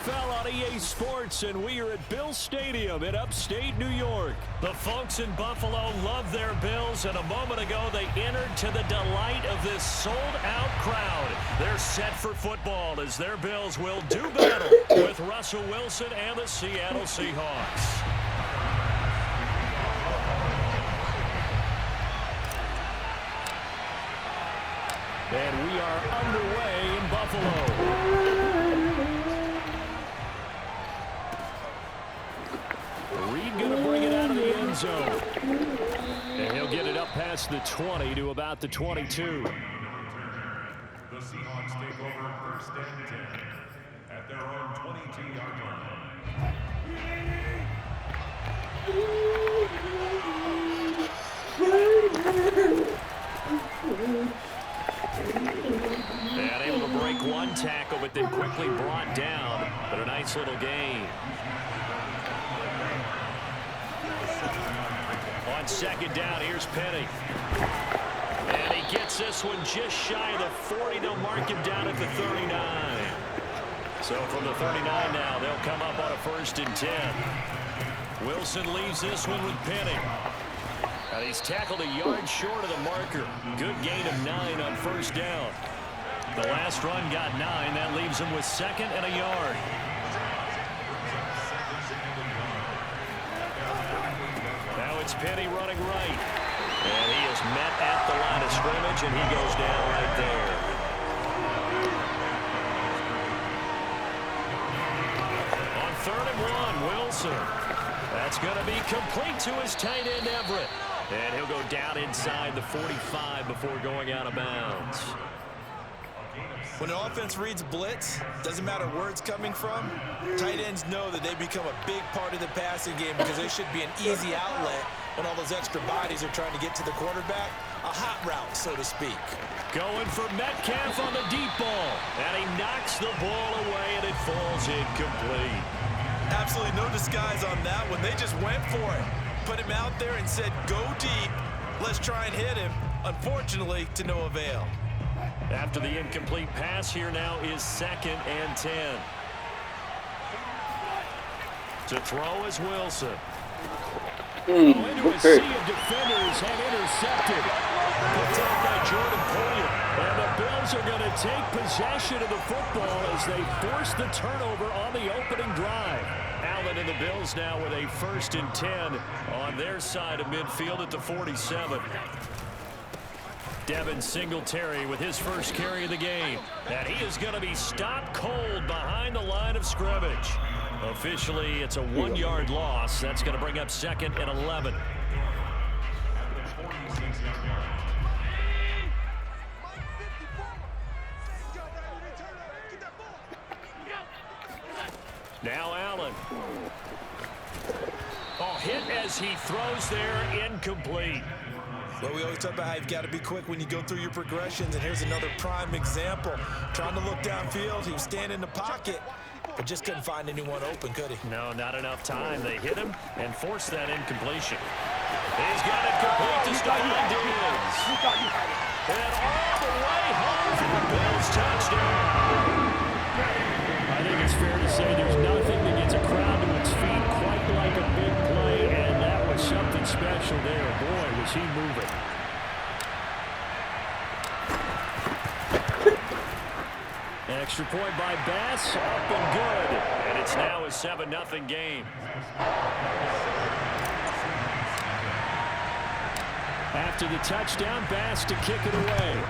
NFL on EA Sports, and we are at Bill Stadium in upstate New York. The folks in Buffalo love their Bills, and a moment ago they entered to the delight of this sold-out crowd. They're set for football as their Bills will do battle with Russell Wilson and the Seattle Seahawks. And we are underway in Buffalo. Reed going to bring it out of the end zone. And he'll get it up past the 20 to about the 22. The Seahawks take over first and 10 at their own 22-yard line. And able to break one tackle, but then quickly brought down. But a nice little gain. On second down, here's Penny. And he gets this one just shy of the 40. They'll mark him down at the 39. So from the 39 now, they'll come up on a first and 10. Wilson leaves this one with Penny. And he's tackled a yard short of the marker. Good gain of 9 on first down. The last run got 9. That leaves him with second and a yard. Now it's Penny running right. And he is met at the line of scrimmage, and he goes down right there. On 3rd and 1, Wilson. That's going to be complete to his tight end, Everett. And he'll go down inside the 45 before going out of bounds. When an offense reads blitz, doesn't matter where it's coming from, tight ends know that they become a big part of the passing game because they should be an easy outlet when all those extra bodies are trying to get to the quarterback. A hot route, so to speak. Going for Metcalf on the deep ball. And he knocks the ball away, and it falls incomplete. Absolutely no disguise on that one. They just went for it. Put him out there and said, go deep. Let's try and hit him. Unfortunately, to no avail. After the incomplete pass, here now is 2nd and 10. To throw is Wilson. Into a sea of defenders and intercepted. Picked off by Jordan Poyer. And the Bills are going to take possession of the football as they force the turnover on the opening drive. Allen and the Bills now with a 1st and 10 on their side of midfield at the 47. Devin Singletary with his first carry of the game. And he is going to be stopped cold behind the line of scrimmage. Officially, it's a 1-yard loss. That's going to bring up 2nd and 11. Now Allen. Oh, hit as he throws there, incomplete. Well, we always talk about how you've got to be quick when you go through your progressions, and here's another prime example. Trying to look downfield, he was standing in the pocket, but just couldn't find anyone open, could he? No, not enough time. They hit him and forced that incompletion. He's got it complete to Stephon Diggs. And all the way home for the Bills touchdown. I think it's fair to say there's nothing that gets a crowd to its feet quite like a big play, and that was something special there. Boy, was he moving. Extra point by Bass, up and good. And it's now a 7-0 game. After the touchdown, Bass to kick it away.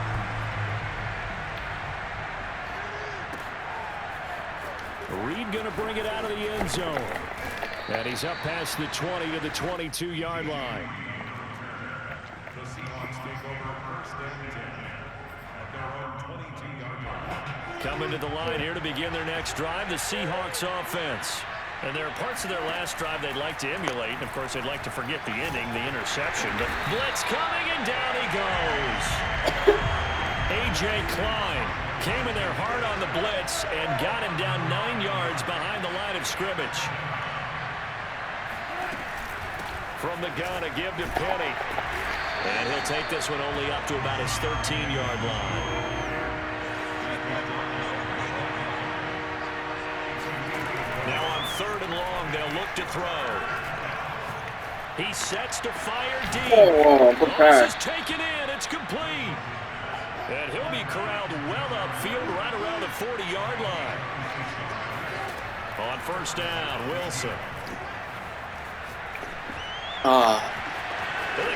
Reed going to bring it out of the end zone. And he's up past the 20 to the 22-yard line. The Seahawks take over first and 10 at their own 22-yard line. Coming to the line here to begin their next drive, the Seahawks offense. And there are parts of their last drive they'd like to emulate. And, of course, they'd like to forget the inning, the interception. But blitz coming, and down he goes. A.J. Klein came in there hard on the blitz and got him down 9 yards behind the line of scrimmage. From the gun, a give to Penny. And he'll take this one only up to about his 13-yard line. long. They'll look to throw. He sets to fire deep. Oh, good This pass. is taken in. It's complete. And he'll be corralled well upfield right around the 40-yard line. On first down, Wilson. The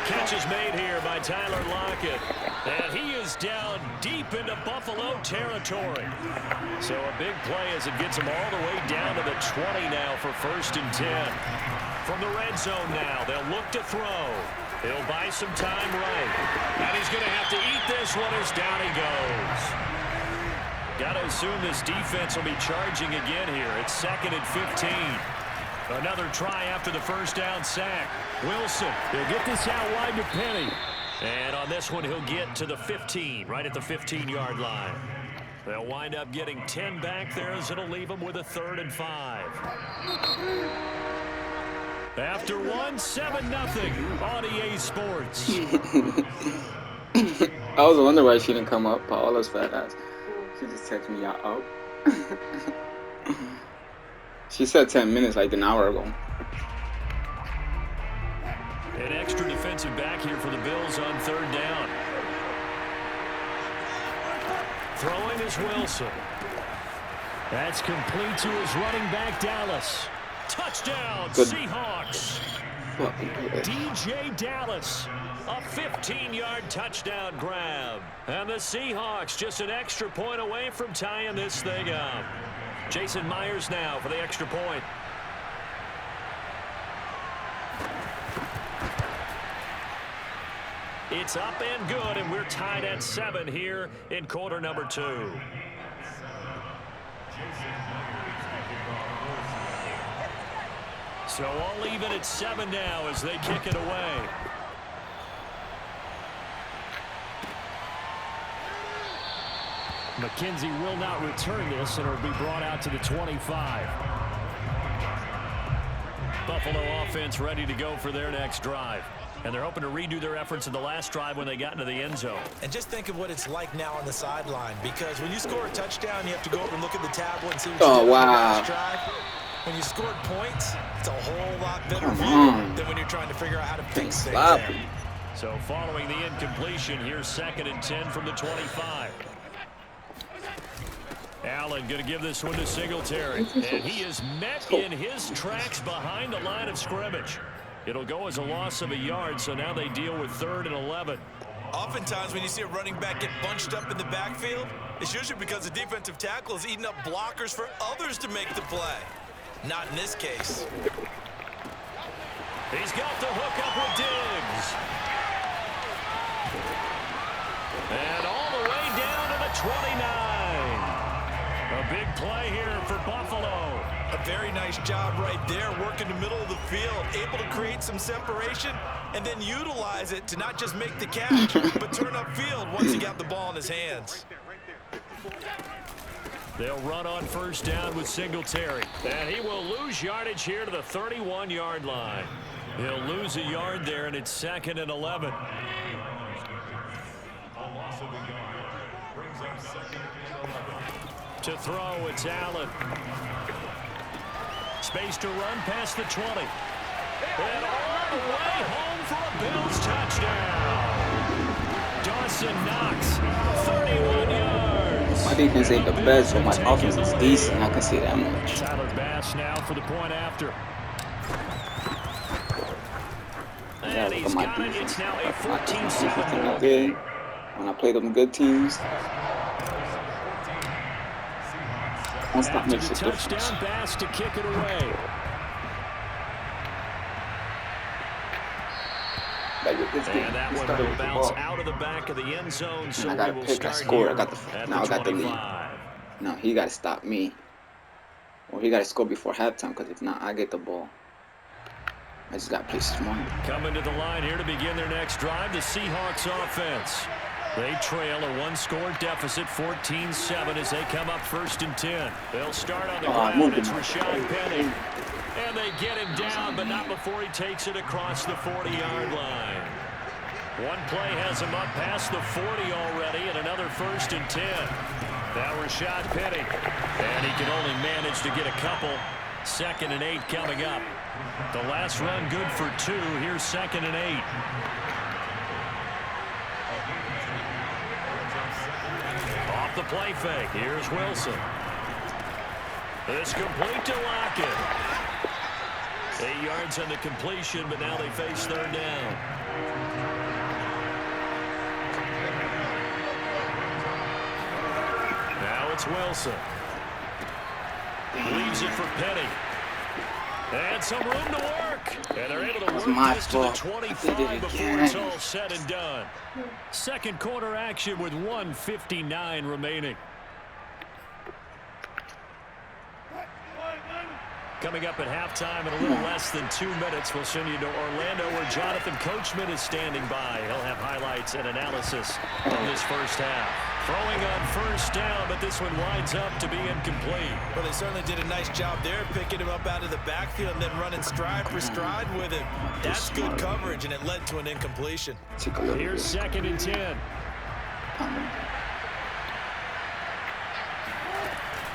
catch is made here by Tyler Lockett. And he is down deep into Buffalo territory. So a big play as it gets him all the way down to the 20 now for 1st and 10. From the red zone now, they'll look to throw. He'll buy some time right. And he's going to have to eat this one as down he goes. Got to assume this defense will be charging again here. It's 2nd and 15. Another try after the first down sack. Wilson, he'll get this out wide to Penny. And on this one, he'll get to the 15, right at the 15-yard line. They'll wind up getting 10 back there as it'll leave them with a 3rd and 5. After one, 7-0 on EA Sports. I was wondering why she didn't come up. Paola's fat ass. She just texted me out. She said 10 minutes like an hour ago. An extra defensive back here for the Bills on 3rd down. Throwing is Wilson. That's complete to his running back, Dallas. Touchdown, Good. Seahawks. DJ Dallas, a 15-yard touchdown grab. And the Seahawks just an extra point away from tying this thing up. Jason Myers now for the extra point. It's up and good, and we're tied at 7 here in quarter number 2. So all even at 7 now as they kick it away. McKenzie will not return this, and it'll be brought out to the 25. Buffalo offense ready to go for their next drive. And they're hoping to redo their efforts in the last drive when they got into the end zone. And just think of what it's like now on the sideline, because when you score a touchdown, you have to go over and look at the tablet and see what you did on the last drive. When you scored points, it's a whole lot better view than when you're trying to figure out how to fix things there. So following the incompletion, here's 2nd and 10 from the 25. Allen going to give this one to Singletary. And he is met in his tracks behind the line of scrimmage. It'll go as a loss of a yard, so now they deal with 3rd and 11. Oftentimes when you see a running back get bunched up in the backfield, it's usually because the defensive tackle is eating up blockers for others to make the play. Not in this case. He's got the hook up with Diggs. And all the way down to the 29. A big play here for Buffalo. A very nice job right there, working the middle of the field, able to create some separation and then utilize it to not just make the catch, but turn upfield once he got the ball in his hands. They'll run on first down with Singletary. And he will lose yardage here to the 31-yard line. He'll lose a yard there, and it's 2nd and 11. A loss of a yard brings up 2nd and 11. To throw, it's Allen. Space to run past the 20. And all the way home for a Bills touchdown. Dawson Knox, 31 yards. My defense ain't the best, but my offense is decent. I can see that much. Tyler Bass now for the point after. And he's got it. It's now a 14-7 ball game. When I play them good teams, that's not makes a difference. Touchdown, Bass to kick it away. And that one will bounce out of the back of the end zone. So I got to pick. I scored. Now I got the lead. No, he got to stop me. Or he got to score before halftime, because if not, I get the ball. I just got to play smart. Coming to the line here to begin their next drive, the Seahawks offense. They trail a one-score deficit, 14-7, as they come up 1st and 10. They'll start on the ground. It's Rashad Penny. And they get him down, but not before he takes it across the 40-yard line. One play has him up past the 40 already, and another 1st and 10. Now Rashad Penny. And he can only manage to get a couple. 2nd and 8 coming up. The last run good for 2. Here's 2nd and 8. Off the play fake. Here's Wilson. It's complete to Lockett. 8 yards on the completion, but now they face 3rd down. Now it's Wilson. Leaves it for Petty. And some room to work. And they're able to work this to the 25 before it's all said and done. Second quarter action with 1:59 remaining. Coming up at halftime in a little less than 2 minutes, we'll send you to Orlando where Jonathan Coachman is standing by. He'll have highlights and analysis of this first half. Throwing on 1st down, but this one winds up to be incomplete. Well, they certainly did a nice job there, picking him up out of the backfield and then running stride for stride with him. That's good coverage, and it led to an incompletion. Here's 2nd and 10.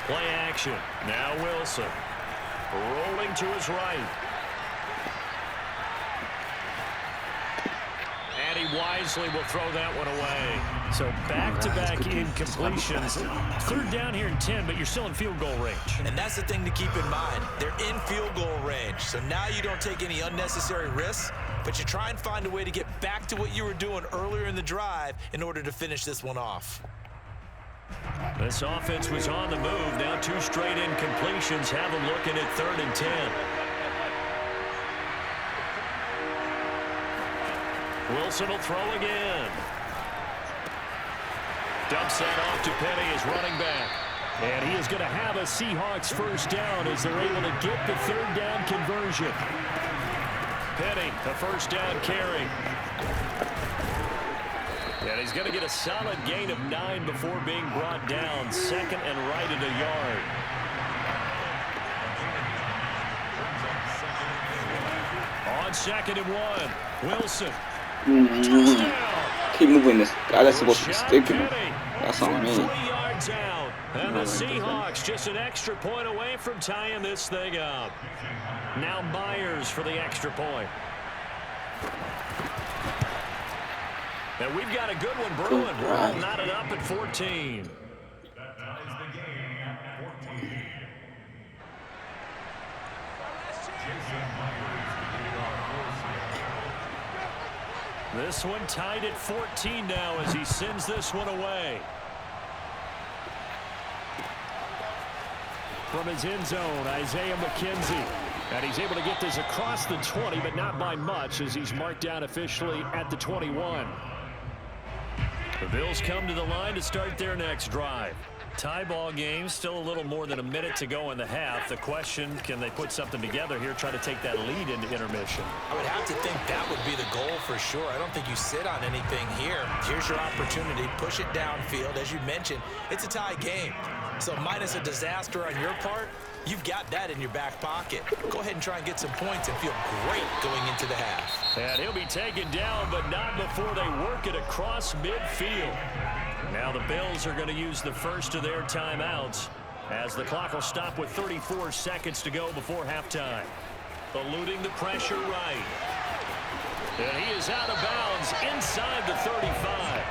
Play action. Now Wilson. Rolling to his right. And he wisely will throw that one away. So back-to-back incompletions. 3rd down here in 10, but you're still in field goal range. And that's the thing to keep in mind. They're in field goal range. So now you don't take any unnecessary risks, but you try and find a way to get back to what you were doing earlier in the drive in order to finish this one off. This offense was on the move. Now 2 straight incompletions have them looking at 3rd and 10. Wilson will throw again. Dumps that off to Petty as running back. And he is going to have a Seahawks 1st down as they're able to get the 3rd down conversion. Petty, the 1st down carry. And he's going to get a solid gain of 9 before being brought down. 2nd and right at a yard. On 2nd and 1, Wilson. Touchdown. Keep moving this. Guy that's supposed to be sticking. That's on me. 3 yards out. And the Seahawks just an extra point away from tying this thing up. Now Myers for the extra point. And we've got a good one brewing. We're all knotted up at 14. That ties the game at 14. This one tied at 14 now as he sends this one away. From his end zone, Isaiah McKenzie. And he's able to get this across the 20, but not by much as he's marked down officially at the 21. The Bills come to the line to start their next drive. Tie ball game, still a little more than a minute to go in the half. The question, can they put something together here, try to take that lead into intermission? I would have to think that would be the goal for sure. I don't think you sit on anything here. Here's your opportunity. Push it downfield. As you mentioned, it's a tie game. So minus a disaster on your part, you've got that in your back pocket. Go ahead and try and get some points and feel great going into the half. And he'll be taken down, but not before they work it across midfield. Now the Bills are going to use the first of their timeouts as the clock will stop with 34 seconds to go before halftime. Eluding the pressure right. And he is out of bounds inside the 35.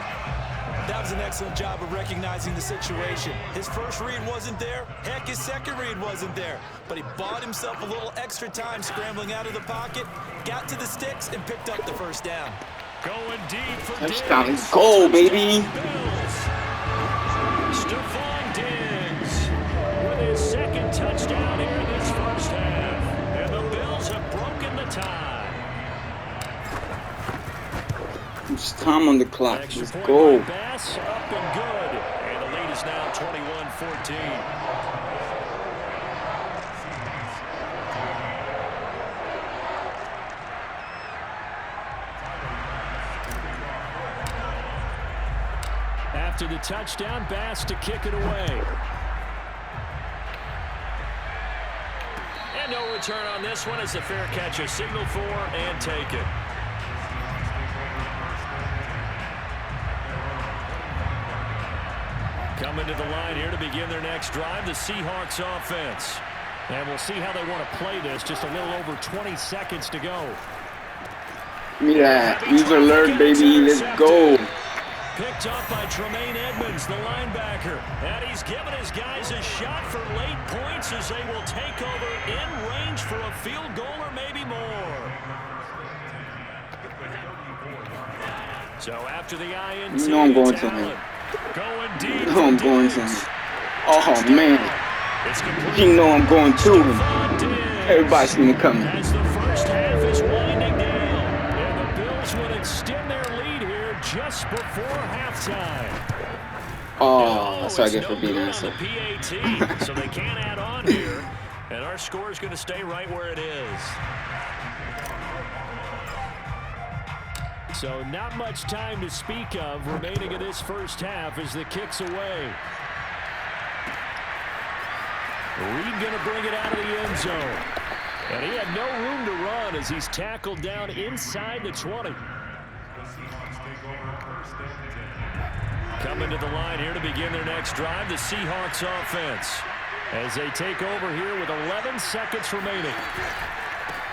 That was an excellent job of recognizing the situation. His first read wasn't there. Heck, his second read wasn't there. But he bought himself a little extra time scrambling out of the pocket, got to the sticks, and picked up the first down. Going deep for Touchdown. Diggs. Go, baby. Stephon Diggs with his second touchdown here in this first half. And the Bills have broken the tie. It's time on the clock. Extra Let's point go. by Bass, up and good. And the lead is now 21-14. After the touchdown, Bass to kick it away. And no return on this one as the fair catch is signaled for and taken. Coming to the line here to begin their next drive, the Seahawks offense. And we'll see how they want to play this. Just a little over 20 seconds to go. Give me that. User alert, baby. Let's go. Picked up by Tremaine Edmonds, the linebacker. And he's given his guys a shot for late points as they will take over in range for a field goal or maybe more. So after the INT, you know I'm going to him. Going deep. You know I'm going to him. Oh, man. You know I'm going to him. Everybody's seen it coming. As the first half is winding down, and the Bills would extend their lead here just before halftime. Oh, that's what I get for being answered. PAT, so they can't add on here, and our score is going to stay right where it is. So not much time to speak of remaining in this first half as the kick's away. Reed going to bring it out of the end zone. And he had no room to run as he's tackled down inside the 20. Coming to the line here to begin their next drive, the Seahawks offense. As they take over here with 11 seconds remaining.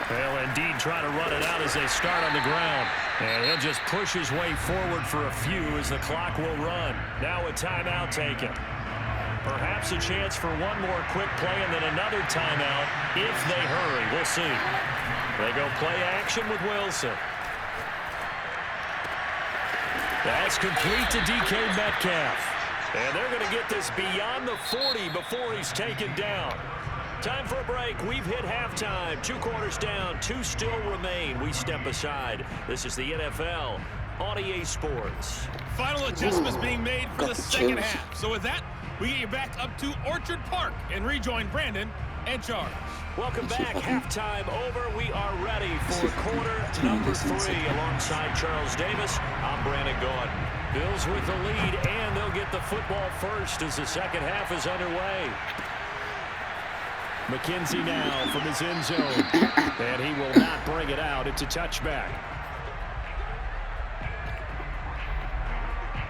They'll indeed try to run it out as they start on the ground. And he'll just push his way forward for a few as the clock will run. Now a timeout taken. Perhaps a chance for one more quick play and then another timeout if they hurry. We'll see. They go play action with Wilson. That's complete to DK Metcalf. And they're going to get this beyond the 40 before he's taken down. Time for a break. We've hit halftime. 2 quarters down. 2 still remain. We step aside. This is the NFL on EA Sports. Final adjustments being made for the second half. So with that, we get you back up to Orchard Park and rejoin Brandon and Charles. Welcome back. Halftime over. We are ready for quarter number 3 alongside Charles Davis. I'm Brandon Gordon. Bills with the lead, and they'll get the football first as the second half is underway. McKenzie now from his end zone, and he will not bring it out. It's a touchback.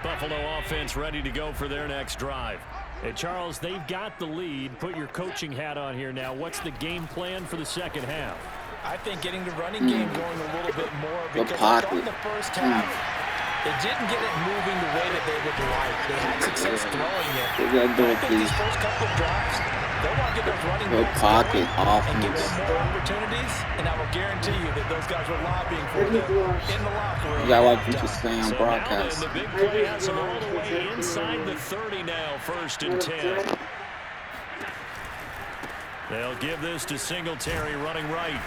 Buffalo offense ready to go for their next drive. Hey, Charles, they've got the lead. Put your coaching hat on here now. What's the game plan for the second half? I think getting the running game going a little bit more because in the first half, they didn't get it moving the way that they would like. They had success throwing it. I think these first couple of drives, they want to get those running backs going and give them more opportunities, and I will guarantee you that those guys were lobbying for them in the locker room. Yeah, I like what you're saying on broadcast. Now the big play has them all the way inside the 30 now, 1st and 10. They'll give this to Singletary running right.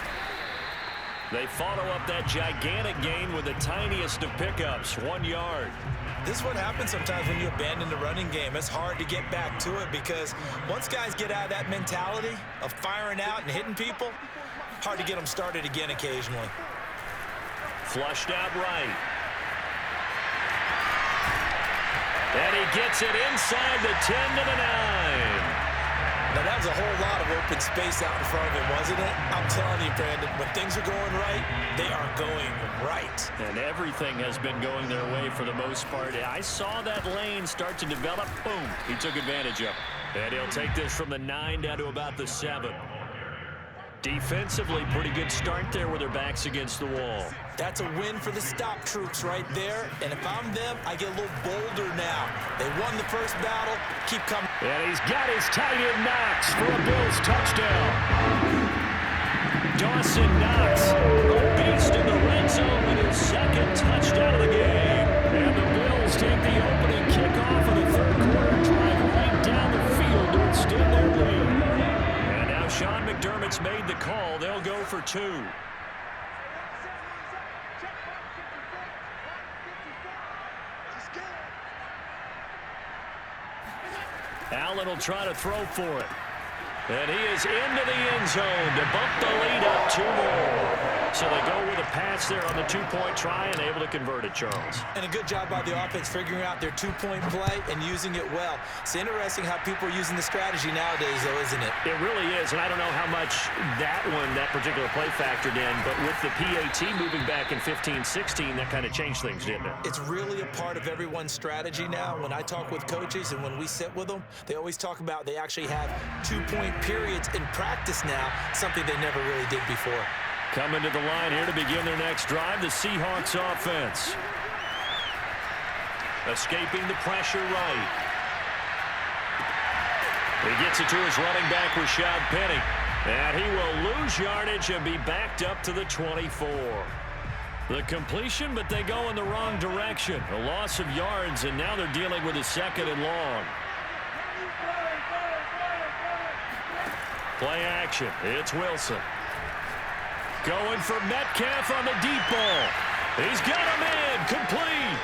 They follow up that gigantic gain with the tiniest of pickups, 1 yard. This is what happens sometimes when you abandon the running game. It's hard to get back to it because once guys get out of that mentality of firing out and hitting people, hard to get them started again occasionally. Flushed out right. And he gets it inside the 10 to the 9. Now, that was a whole lot of open space out in front of him, wasn't it? I'm telling you, Brandon, when things are going right, they are going right. And everything has been going their way for the most part. I saw that lane start to develop. Boom. He took advantage of it. And he'll take this from the 9 down to about the 7. Defensively, pretty good start there with their backs against the wall. That's a win for the stop troops right there. And if I'm them, I get a little bolder now. They won the first battle. Keep coming. And he's got his tight end Knox for a Bills touchdown. Dawson Knox, a beast in the red zone with his 2nd touchdown of the game. And the Bills take the opening kickoff of the 3rd quarter, drive right down the field to extend their lead. And now Sean McDermott's made the call. They'll go for 2. Allen will try to throw for it. And he is into the end zone to bump the lead up 2 more. So they go with a pass there on the two-point try and able to convert it, Charles. And a good job by the offense figuring out their two-point play and using it well. It's interesting how people are using the strategy nowadays, though, isn't it? It really is, and I don't know how much that particular play factored in, but with the PAT moving back in 15-16, that kind of changed things, didn't it? It's really a part of everyone's strategy now. When I talk with coaches and when we sit with them, they always talk about they actually have two-point periods in practice now, something they never really did before. Coming to the line here to begin their next drive, the Seahawks offense. Escaping the pressure right. He gets it to his running back, Rashad Penny. And he will lose yardage and be backed up to the 24. The completion, but they go in the wrong direction. A loss of yards, and now they're dealing with a 2nd and long. Play action. It's Wilson. Going for Metcalf on the deep ball. He's got him in. Complete.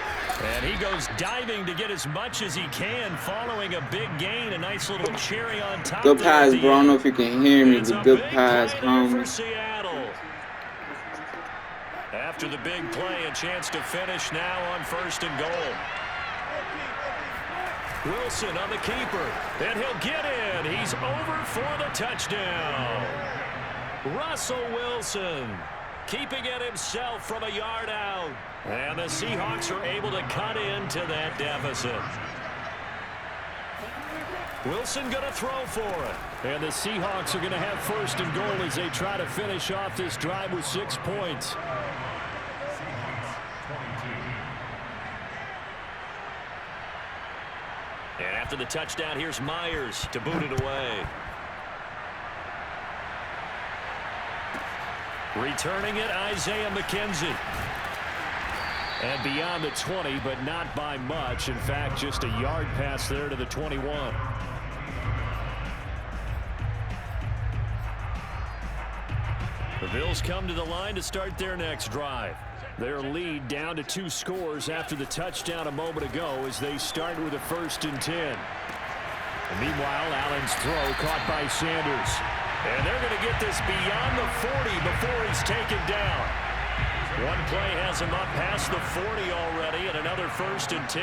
And he goes diving to get as much as he can following a big gain. A nice little cherry on top. Good pass, bro. I don't know if you can hear me, but good pass. For Seattle. After the big play, a chance to finish now on 1st and goal. Wilson on the keeper. And he'll get in. He's over for the touchdown. Russell Wilson keeping it himself from a yard out. And the Seahawks are able to cut into that deficit. Wilson going to throw for it. And the Seahawks are going to have 1st and goal as they try to finish off this drive with 6 points. And after the touchdown, here's Myers to boot it away. Returning it, Isaiah McKenzie. And beyond the 20, but not by much. In fact, just a yard pass there to the 21. The Bills come to the line to start their next drive. Their lead down to 2 scores after the touchdown a moment ago as they start with a 1st and 10. And meanwhile, Allen's throw caught by Sanders. And they're going to get this beyond the 40 before he's taken down. One play has him up past the 40 already, and another 1st and 10.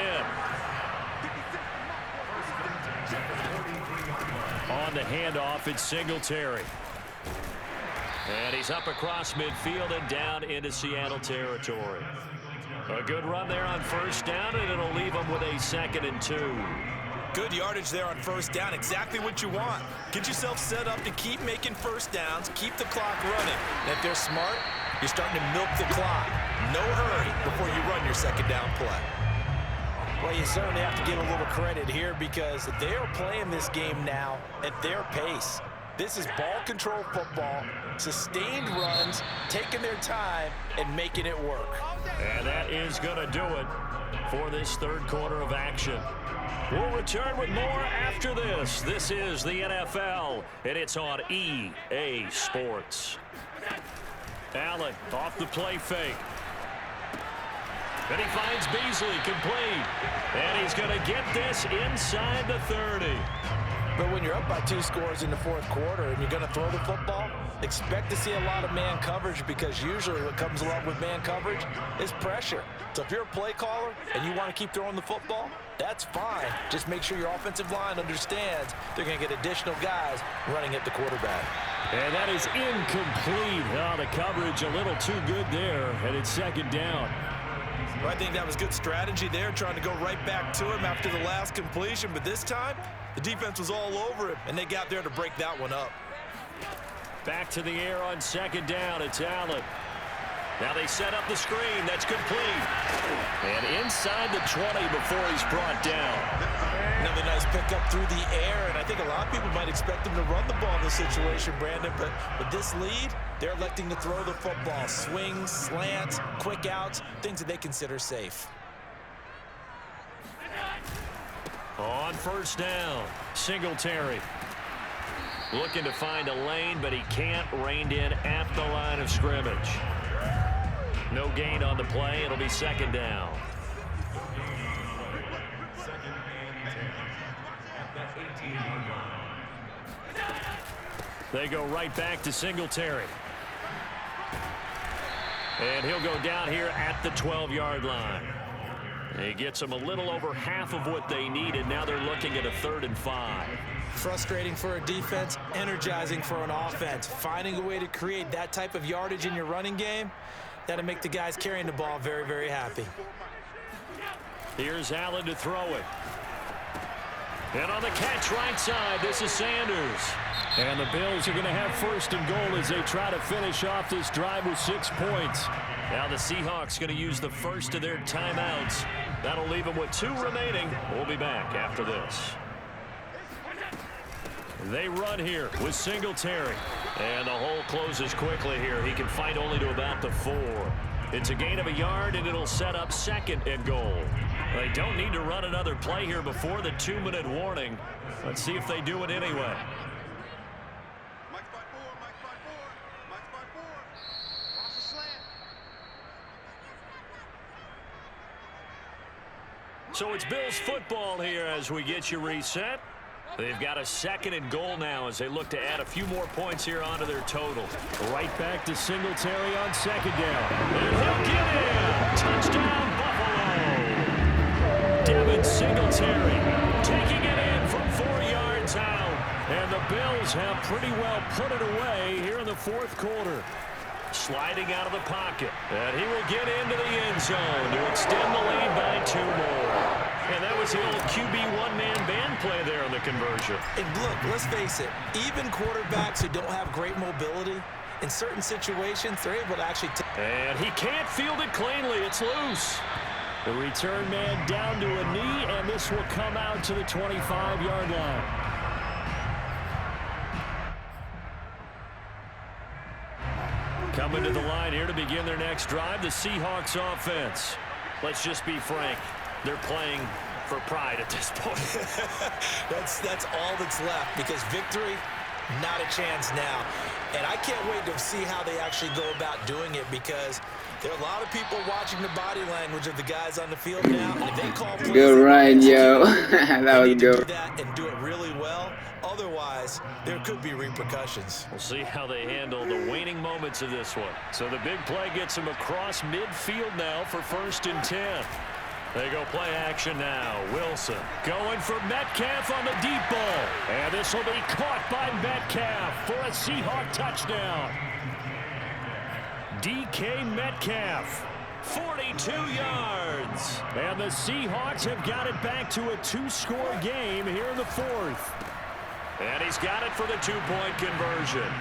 On the handoff, it's Singletary. And he's up across midfield and down into Seattle territory. A good run there on 1st down, and it'll leave them with a 2nd and 2. Good yardage there on 1st down. Exactly what you want. Get yourself set up to keep making 1st downs, keep the clock running. And if they're smart, you're starting to milk the clock. No hurry before you run your 2nd down play. Well, you certainly have to give a little credit here because they are playing this game now at their pace. This is ball control football, sustained runs, taking their time, and making it work. And that is going to do it for this 3rd quarter of action. We'll return with more after this. This is the NFL, and it's on EA Sports. Allen off the play fake. And he finds Beasley complete. And he's going to get this inside the 30. But when you're up by 2 scores in the 4th quarter and you're going to throw the football, expect to see a lot of man coverage because usually what comes along with man coverage is pressure. So if you're a play caller and you want to keep throwing the football, that's fine. Just make sure your offensive line understands they're going to get additional guys running at the quarterback. And that is incomplete. Oh, the coverage a little too good there, and it's 2nd down. Well, I think that was good strategy there, trying to go right back to him after the last completion. But this time, the defense was all over him, and they got there to break that one up. Back to the air on 2nd down. It's Allen. Now they set up the screen. That's complete. And inside the 20 before he's brought down. Another nice pickup through the air, and I think a lot of people might expect him to run the ball in this situation, Brandon. But with this lead, they're electing to throw the football. Swings, slants, quick outs, things that they consider safe. On 1st down, Singletary. Looking to find a lane, but he can't. Reined in at the line of scrimmage. No gain on the play. It'll be 2nd down. They go right back to Singletary. And he'll go down here at the 12-yard line. He gets them a little over half of what they needed. Now they're looking at a 3rd and 5. Frustrating for a defense, energizing for an offense. Finding a way to create that type of yardage in your running game, that'll make the guys carrying the ball very, very happy. Here's Allen to throw it. And on the catch right side, this is Sanders. And the Bills are going to have 1st and goal as they try to finish off this drive with 6 points. Now the Seahawks going to use the first of their timeouts. That'll leave them with 2 remaining. We'll be back after this. They run here with Singletary. And the hole closes quickly here. He can fight only to about the 4. It's a gain of a yard, and it'll set up 2nd and goal. They don't need to run another play here before the 2-minute warning. Let's see if they do it anyway. So it's Bills football here as we get you reset. They've got a 2nd and goal now as they look to add a few more points here onto their total. Right back to Singletary on 2nd down. And he'll get in. Touchdown, Buffalo. Devin Singletary taking it in from 4 yards out. And the Bills have pretty well put it away here in the 4th quarter. Sliding out of the pocket. And he will get into the end zone to extend the lead by 2 more. And that was the old QB one-man band play there on the conversion. And look, let's face it, even quarterbacks who don't have great mobility, in certain situations, they're able to actually... And he can't field it cleanly. It's loose. The return man down to a knee, and this will come out to the 25-yard line. Coming to the line here to begin their next drive, the Seahawks offense. Let's just be frank. They're playing for pride at this point. that's all that's left, because victory, not a chance now. And I can't wait to see how they actually go about doing it, because there are a lot of people watching the body language of the guys on the field now. And if they call plays, good run, yo. That was good. Do that and do it really well. Otherwise, there could be repercussions. We'll see how they handle the waning moments of this one. So the big play gets them across midfield now for 1st and 10. They go play action now. Wilson going for Metcalf on the deep ball. And this will be caught by Metcalf for a Seahawk touchdown. DK Metcalf, 42 yards. And the Seahawks have got it back to a 2-score game here in the 4th. And he's got it for the 2-point conversion.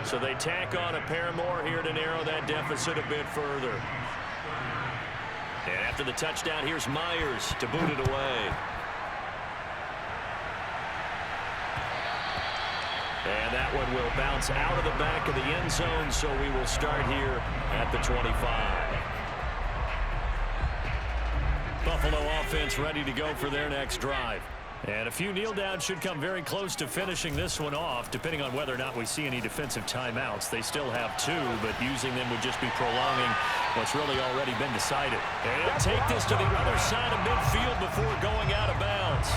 So they tack on a pair more here to narrow that deficit a bit further. And after the touchdown, here's Myers to boot it away. And that one will bounce out of the back of the end zone, so we will start here at the 25. Buffalo offense ready to go for their next drive. And a few kneel downs should come very close to finishing this one off, depending on whether or not we see any defensive timeouts. They still have 2, but using them would just be prolonging what's really already been decided. And he'll take this to the other side of midfield before going out of bounds.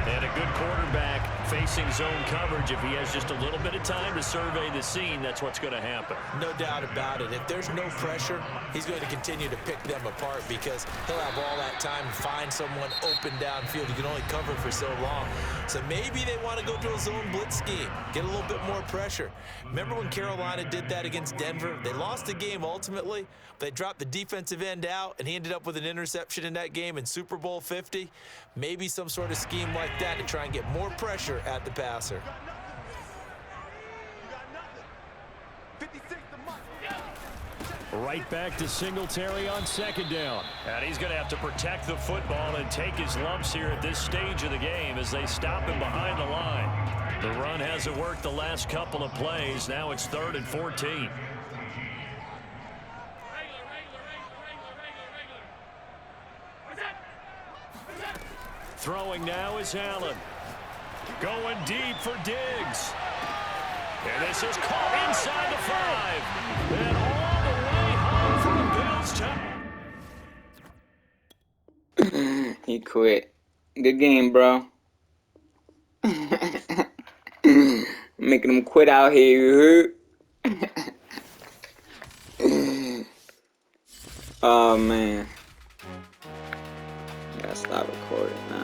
And a good quarterback facing zone coverage. If he has just a little bit of time to survey the scene, that's what's going to happen. No doubt about it. If there's no pressure, he's going to continue to pick them apart, because he'll have all that time to find someone open downfield. He can only cover for so long. So maybe they want to go to a zone blitz scheme, get a little bit more pressure. Remember when Carolina did that against Denver? They lost the game ultimately. They dropped the defensive end out, and he ended up with an interception in that game in Super Bowl 50. Maybe some sort of scheme like that to try and get more pressure at the passer. Right back to Singletary on 2nd down. And he's going to have to protect the football and take his lumps here at this stage of the game as they stop him behind the line. The run hasn't worked the last couple of plays. Now it's 3rd and 14. Throwing now is Allen. Going deep for Diggs. And this is caught inside the 5. And all the way home for a Bills touchdown. He quit. Good game, bro. Making him quit out here. Oh man. I gotta stop recording now.